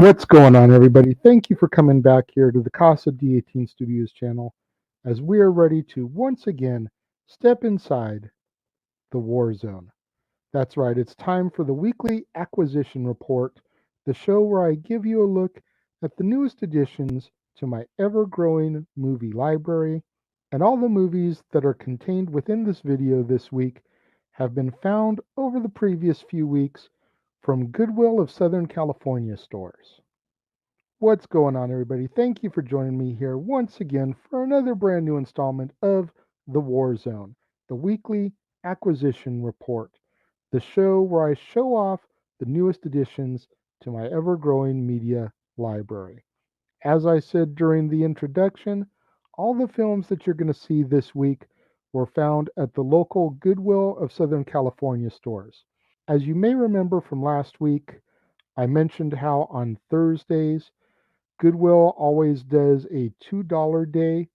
What's going on, everybody? Thank you for coming back here to the Casa D18 Studios channel as we are ready to once again step inside the war zone. That's right, it's time for the weekly acquisition report, the show where I give you a look at the newest additions to my ever growing movie library. And all the movies that are contained within this video this week have been found over the previous few weeks from Goodwill of Southern California stores. What's going on, everybody? Thank you for joining me here once again for another brand new installment of The War Zone, the weekly acquisition report, the show where I show off the newest additions to my ever growing media library. As I said during the introduction, all the films that you're going to see this week were found at the local Goodwill of Southern California stores. As you may remember from last week, I mentioned how on Thursdays, Goodwill always does a $2 day.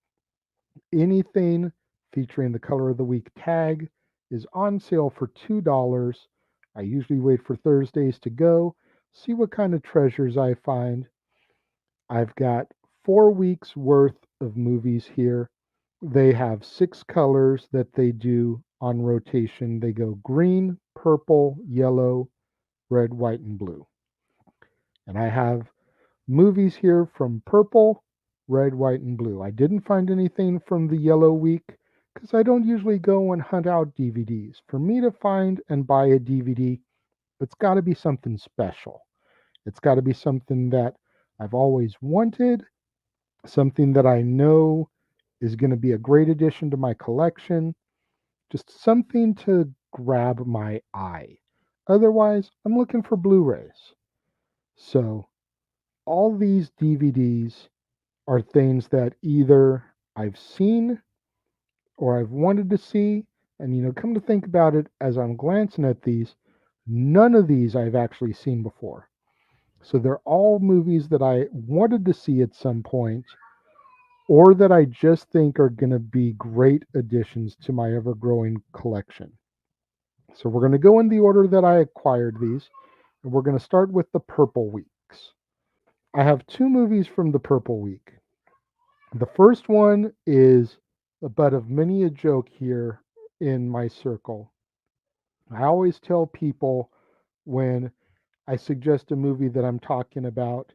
Anything featuring the color of the week tag is on sale for $2. I usually wait for Thursdays to go, see what kind of treasures I find. I've got 4 weeks worth of movies here. They have 6 colors that they do on rotation. They go green, purple, yellow, red, white, and blue. And I have movies here from purple, red, white, and blue. I didn't find anything from the yellow week because I don't usually go and hunt out DVDs. For me to find and buy a DVD, it's got to be something special. It's got to be something that I've always wanted, something that I know is going to be a great addition to my collection, just something to grab my eye. Otherwise, I'm looking for Blu rays. So, all these DVDs are things that either I've seen or I've wanted to see. And, come to think about it, as I'm glancing at these, none of these I've actually seen before. So they're all movies that I wanted to see at some point or that I just think are going to be great additions to my ever growing collection. So we're going to go in the order that I acquired these, and we're going to start with the Purple Weeks. I have 2 movies from the Purple Week. The first one is the butt of many a joke here in my circle. I always tell people when I suggest a movie that I'm talking about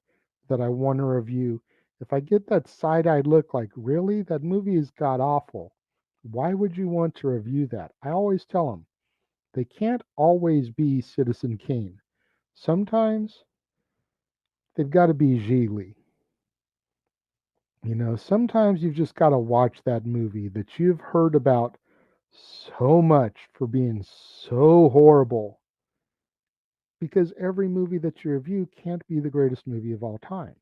that I want to review, if I get that side eyed look like, really? That movie is god awful. Why would you want to review that? I always tell them they can't always be Citizen Kane. Sometimes they've got to be Gigli. Sometimes you've just got to watch that movie that you've heard about so much for being so horrible. Because every movie that you review can't be the greatest movie of all time.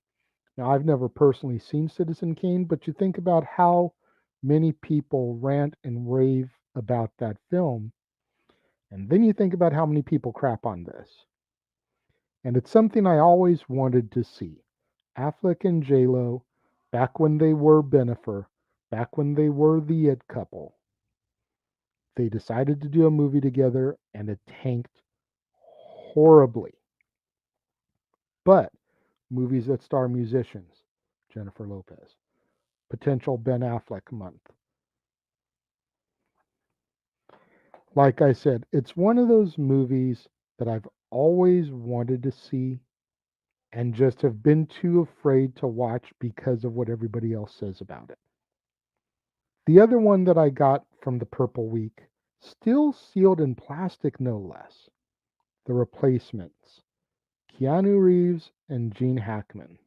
Now, I've never personally seen Citizen Kane, but you think about how many people rant and rave about that film, and then you think about how many people crap on this. And it's something I always wanted to see. Affleck and J-Lo, back when they were Bennifer, back when they were the It couple, they decided to do a movie together and it tanked horribly. But movies that star musicians, Jennifer Lopez, potential Ben Affleck month. Like I said, it's one of those movies that I've always wanted to see and just have been too afraid to watch because of what everybody else says about it. The other one that I got from the Purple Week, still sealed in plastic no less, The Replacements, Keanu Reeves and Gene Hackman.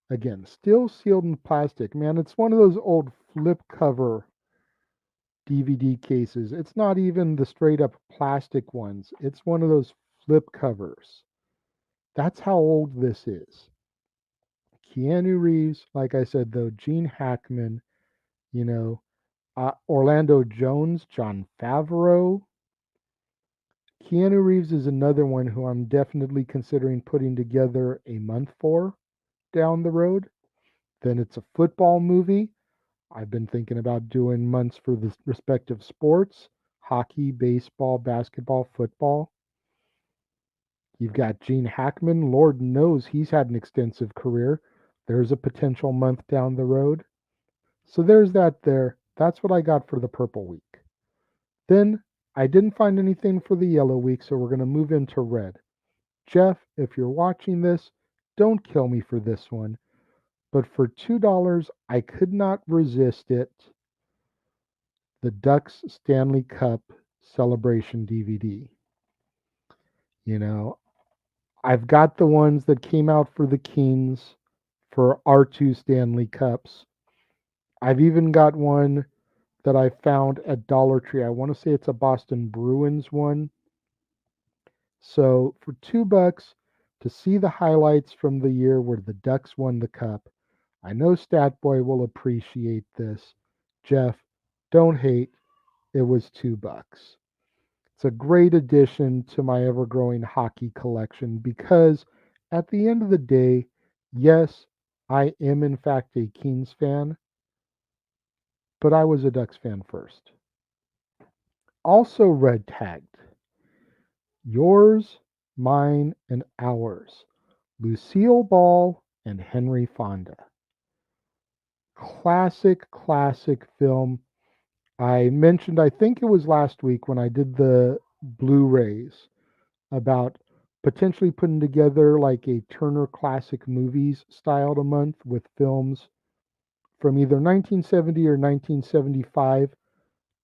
Again, still sealed in plastic. Man, it's one of those old flip cover DVD cases. It's not even the straight up plastic ones, it's one of those flip covers. That's how old this is. Keanu Reeves, like I said, though, Gene Hackman, you know, Orlando Jones, Jon Favreau. Keanu Reeves is another one who I'm definitely considering putting together a month for down the road. Then it's a football movie. I've been thinking about doing months for the respective sports: hockey, baseball, basketball, football. You've got Gene Hackman. Lord knows he's had an extensive career. There's a potential month down the road. So there's that there. That's what I got for the purple week. Then I didn't find anything for the yellow week, so we're going to move into red. Jeff, if you're watching this, don't kill me for this one. But for $2, I could not resist it. The Ducks Stanley Cup Celebration DVD. You know, I've got the ones that came out for the Kings for our two Stanley Cups. I've even got one that I found at Dollar Tree. I want to say it's a Boston Bruins one. So for $2 to see the highlights from the year where the Ducks won the cup, I know Statboy will appreciate this. Jeff, don't hate. It was $2. It's a great addition to my ever growing hockey collection because at the end of the day, yes, I am in fact a Kings fan, but I was a Ducks fan first. Also red tagged. Yours, mine, and ours. Lucille Ball and Henry Fonda. Classic film. I mentioned, I think it was last week when I did the Blu rays about potentially putting together like a Turner Classic Movies styled a month with films from either 1970 or 1975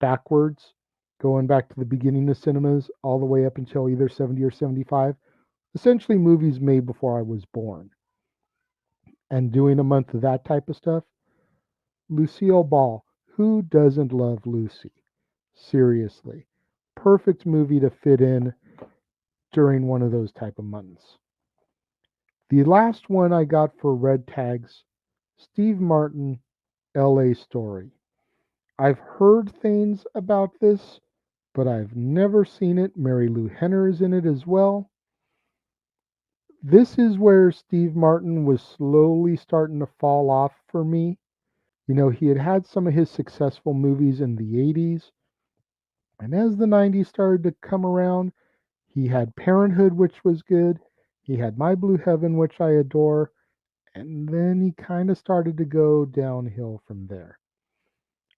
backwards, going back to the beginning of cinemas all the way up until either 70 or 75. Essentially, movies made before I was born. And doing a month of that type of stuff. Lucille Ball. Who doesn't love Lucy? Seriously. Perfect movie to fit in during one of those type of months. The last one I got for red tags, Steve Martin, LA Story. I've heard things about this, but I've never seen it. Mary Lou Henner is in it as well. This is where Steve Martin was slowly starting to fall off for me. You know, he had had some of his successful movies in the 80s, and as the 90s started to come around, he had Parenthood, which was good. He had My Blue Heaven, which I adore, and then he kind of started to go downhill from there.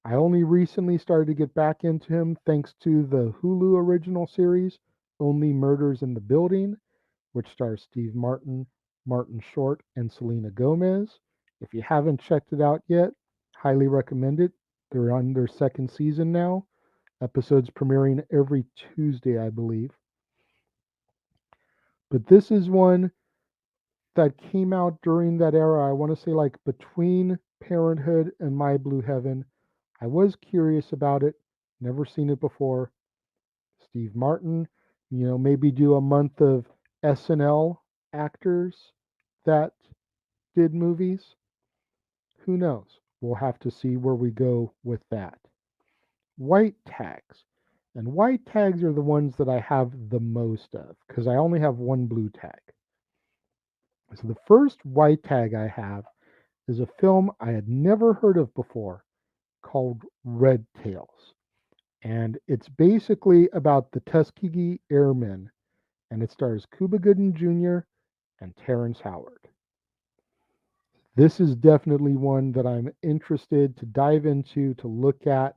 I only recently started to get back into him thanks to the Hulu original series, Only Murders in the Building, which stars Steve Martin, Martin Short, and Selena Gomez. If you haven't checked it out yet, highly recommend it. They're on their second season now. Episodes premiering every Tuesday, I believe. But this is one that came out during that era. I want to say like between Parenthood and My Blue Heaven. I was curious about it, never seen it before. Steve Martin, maybe do a month of SNL actors that did movies. Who knows? We'll have to see where we go with that. White tags. And white tags are the ones that I have the most of because I only have one blue tag. So the first white tag I have is a film I had never heard of before called Red Tails. And it's basically about the Tuskegee Airmen, and it stars Cuba Gooding Jr. and Terrence Howard. This is definitely one that I'm interested to dive into, to look at,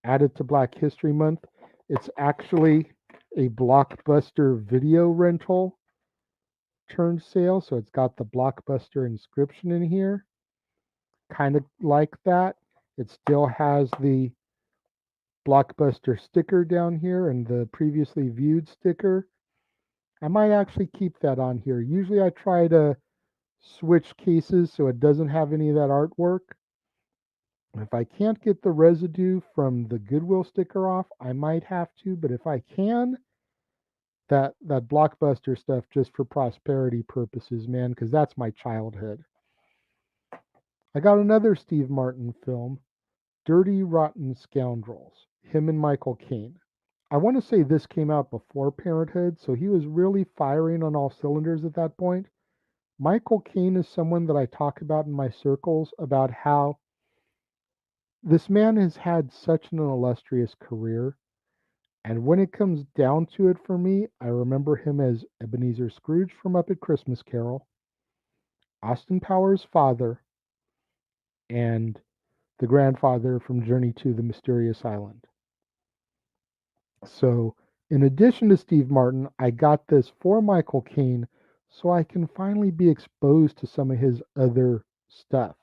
add it to Black History Month. It's actually a Blockbuster video rental turned sale, so it's got the Blockbuster inscription in here. Kind of like that. It still has the Blockbuster sticker down here and the previously viewed sticker. I might actually keep that on here. Usually I try to switch cases so it doesn't have any of that artwork. If I can't get the residue from the Goodwill sticker off, I might have to, but if I can, that Blockbuster stuff just for prosperity purposes, man, because that's my childhood. I got another Steve Martin film, Dirty Rotten Scoundrels, him and Michael Caine. I want to say this came out before Parenthood, so he was really firing on all cylinders at that point. Michael Caine is someone that I talk about in my circles about how this man has had such an illustrious career, And when it comes down to it for me, I remember him as Ebenezer Scrooge from Muppet Christmas Carol, Austin Powers' father, and the grandfather from Journey to the Mysterious Island. So, in addition to Steve Martin, I got this for Michael Caine so I can finally be exposed to some of his other stuff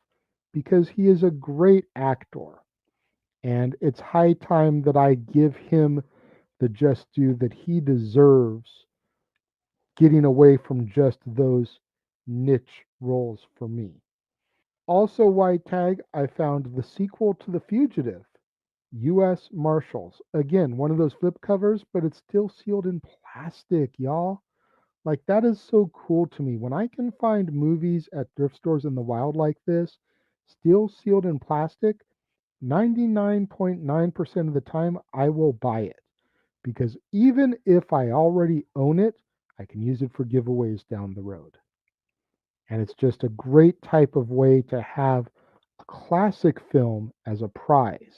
because he is a great actor. And it's high time that I give him the just due that he deserves, getting away from just those niche roles for me. Also, White Tag, I found the sequel to The Fugitive, U.S. Marshals. Again, one of those flip covers, but it's still sealed in plastic, y'all. Like, that is so cool to me. When I can find movies at thrift stores in the wild like this, still sealed in plastic, 99.9% of the time, I will buy it. Because even if I already own it, I can use it for giveaways down the road. And it's just a great type of way to have a classic film as a prize.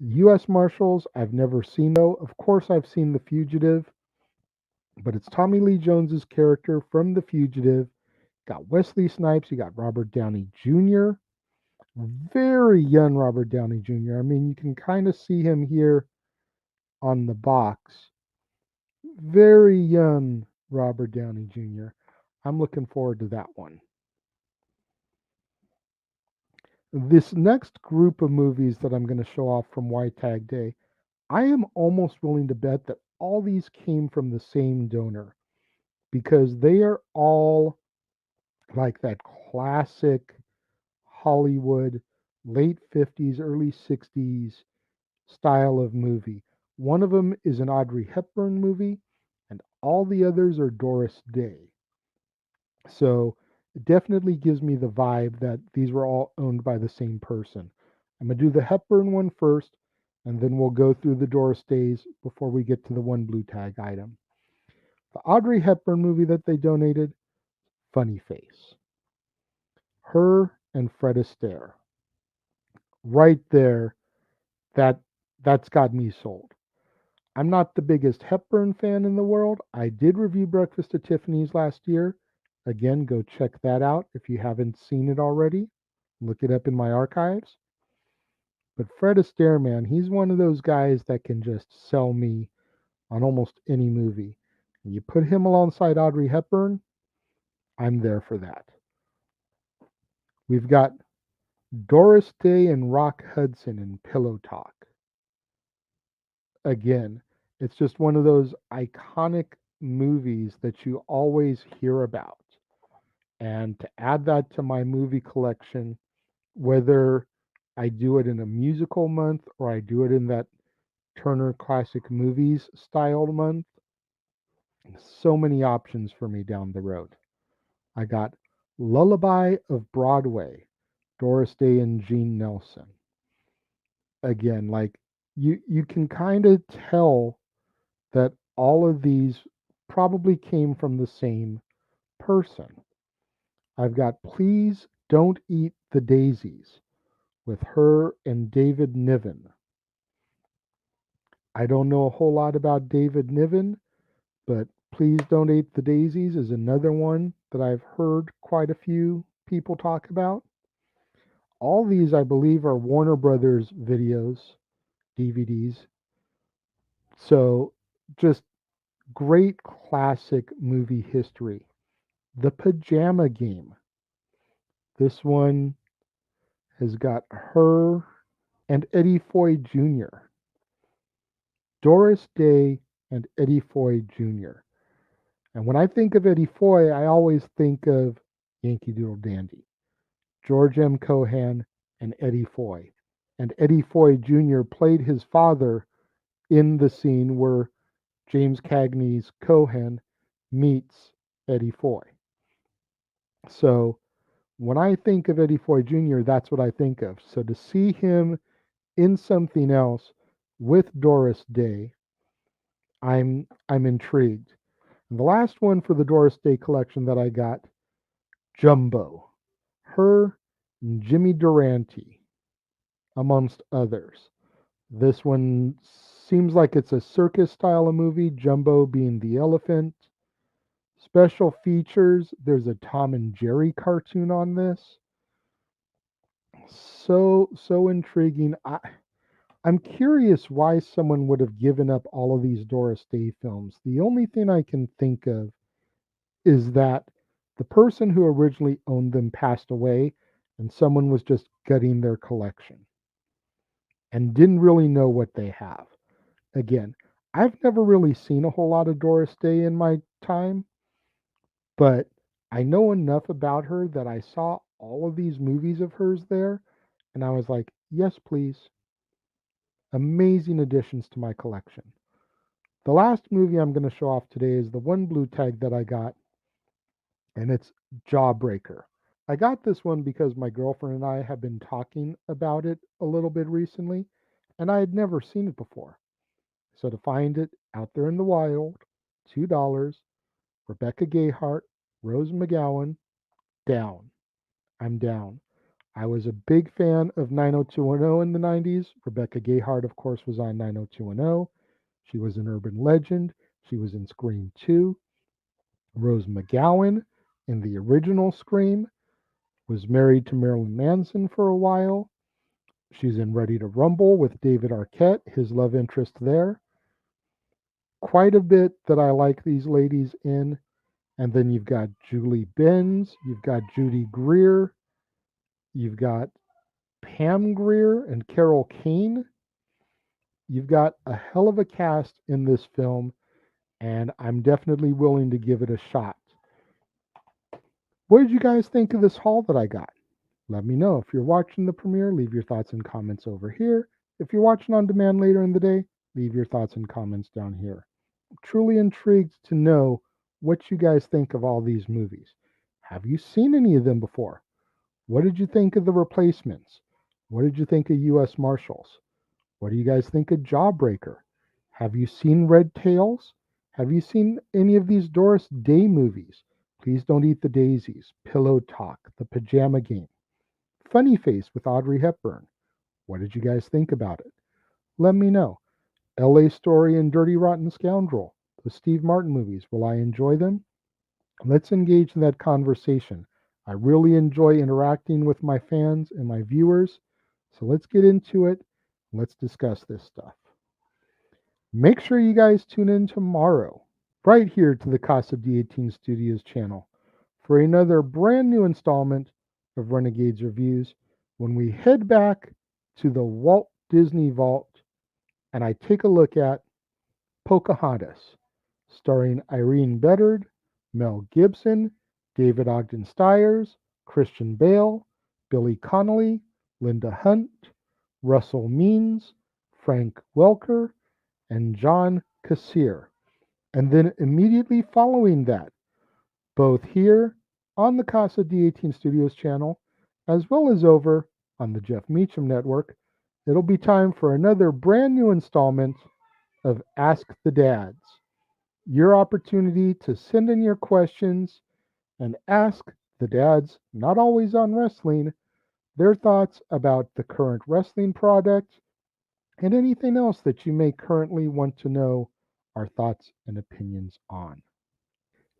U.S. Marshals, I've never seen though. Of course, I've seen The Fugitive, but it's Tommy Lee Jones's character from The Fugitive. Got Wesley Snipes, you got Robert Downey Jr., very young Robert Downey Jr. I mean, you can kind of see him here on the box. Very young Robert Downey Jr. I'm looking forward to that one. This next group of movies that I'm going to show off from White Tag Day, I am almost willing to bet that all these came from the same donor because they are all like that classic Hollywood late 50s, early 60s style of movie. One of them is an Audrey Hepburn movie, and all the others are Doris Day. So it definitely gives me the vibe that these were all owned by the same person. I'm going to do the Hepburn one first, and then we'll go through the Doris Days before we get to the one blue tag item. The Audrey Hepburn movie that they donated, Funny Face. Her and Fred Astaire. Right there, that that's got me sold. I'm not the biggest Hepburn fan in the world. I did review Breakfast at Tiffany's last year. Again, go check that out if you haven't seen it already. Look it up in my archives. But Fred Astaire, man, he's one of those guys that can just sell me on almost any movie. And you put him alongside Audrey Hepburn, I'm there for that. We've got Doris Day and Rock Hudson in Pillow Talk. Again, it's just one of those iconic movies that you always hear about. And to add that to my movie collection, whether I do it in a musical month or I do it in that Turner Classic Movies style month, so many options for me down the road. I got Lullaby of Broadway, Doris Day and Gene Nelson. Again, like you can kind of tell that all of these probably came from the same person. I've got Please Don't Eat the Daisies with her and David Niven. I don't know a whole lot about David Niven, but Please Don't Eat the Daisies is another one that I've heard quite a few people talk about. All these, I believe, are Warner Brothers videos, DVDs. So just great classic movie history. The Pajama Game. This one has got her and Eddie Foy Jr., Doris Day and Eddie Foy Jr. And when I think of Eddie Foy, I always think of Yankee Doodle Dandy, George M. Cohan, and Eddie Foy. And Eddie Foy Jr. played his father in the scene where James Cagney's Cohan meets Eddie Foy. So when I think of Eddie Foy Jr., that's what I think of. So to see him in something else with Doris Day, I'm intrigued. And the last one for the Doris Day collection that I got, Jumbo. Her and Jimmy Durante, amongst others. This one Seems like it's a circus style of movie, Jumbo being the elephant. Special features, there's a Tom and Jerry cartoon on this. So intriguing. I'm curious why someone would have given up all of these Doris Day films. The only thing I can think of is that the person who originally owned them passed away and someone was just gutting their collection and didn't really know what they have. Again, I've never really seen a whole lot of Doris Day in my time, but I know enough about her that I saw all of these movies of hers there and I was like, yes, please. Amazing additions to my collection. The last movie I'm going to show off today is the one blue tag that I got, and it's Jawbreaker. I got this one because my girlfriend and I have been talking about it a little bit recently, and I had never seen it before. So to find it out there in the wild, $2, Rebecca Gayheart, Rose McGowan, down. I'm down. I was a big fan of 90210 in the 90s. Rebecca Gayheart, of course, was on 90210. She was an urban legend. She was in Scream 2. Rose McGowan, in the original Scream, was married to Marilyn Manson for a while. She's in Ready to Rumble with David Arquette, his love interest there. Quite a bit that I like these ladies in. And then you've got Julie Benz, you've got Judy Greer, you've got Pam Grier and Carol Kane. You've got a hell of a cast in this film, and I'm definitely willing to give it a shot. What did you guys think of this haul that I got? Let me know. If you're watching the premiere, leave your thoughts and comments over here. If you're watching on demand later in the day, leave your thoughts and comments down here. I'm truly intrigued to know what you guys think of all these movies. Have you seen any of them before? What did you think of The Replacements? What did you think of U.S. Marshals? What do you guys think of Jawbreaker? Have you seen Red Tails? Have you seen any of these Doris Day movies? Please Don't Eat the Daisies, Pillow Talk, The Pajama Game, Funny Face with Audrey Hepburn. What did you guys think about it? Let me know. LA Story and Dirty Rotten Scoundrel, the Steve Martin movies. Will I enjoy them? Let's engage in that conversation. I really enjoy interacting with my fans and my viewers. So let's get into it. Let's discuss this stuff. Make sure you guys tune in tomorrow, right here to the Casa D18 Studios channel, for another brand new installment of Renegade's Reviews when we head back to the Walt Disney Vault and I take a look at Pocahontas, starring Irene Bedard, Mel Gibson, David Ogden Stiers, Christian Bale, Billy Connolly, Linda Hunt, Russell Means, Frank Welker, and John Kassir. And then immediately following that, both here on the Casa D18 Studios channel, as well as over on the Jeff Meacham Network, it'll be time for another brand new installment of Ask the Dads. Your opportunity to send in your questions and ask the dads, not always on wrestling, their thoughts about the current wrestling product and anything else that you may currently want to know our thoughts and opinions on.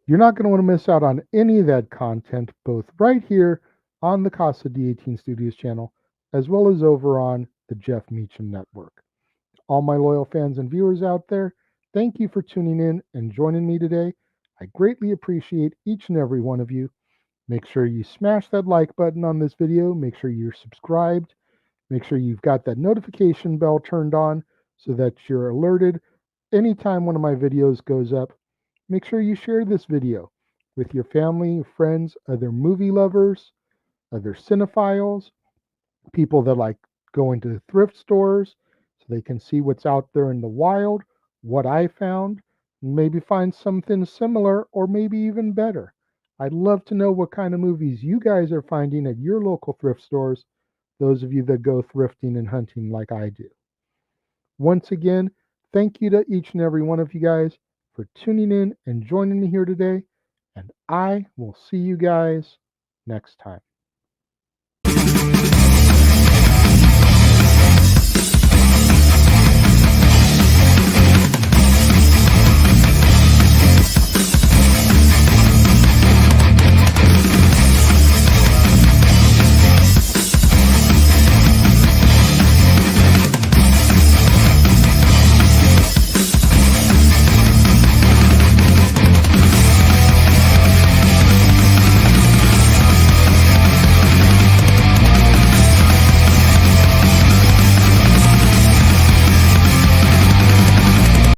You're not going to want to miss out on any of that content, both right here on the Casa D18 Studios channel, as well as over on the Jeff Meacham Network. All my loyal fans and viewers out there, thank you for tuning in and joining me today. I greatly appreciate each and every one of you. Make sure you smash that like button on this video. Make sure you're subscribed. Make sure you've got that notification bell turned on so that you're alerted anytime one of my videos goes up. Make sure you share this video with your family, friends, other movie lovers, other cinephiles, people that like going to thrift stores so they can see what's out there in the wild, what I found, maybe find something similar or maybe even better. I'd love to know what kind of movies you guys are finding at your local thrift stores, those of you that go thrifting and hunting like I do. Once again, thank you to each and every one of you guys for tuning in and joining me here today, and I will see you guys next time.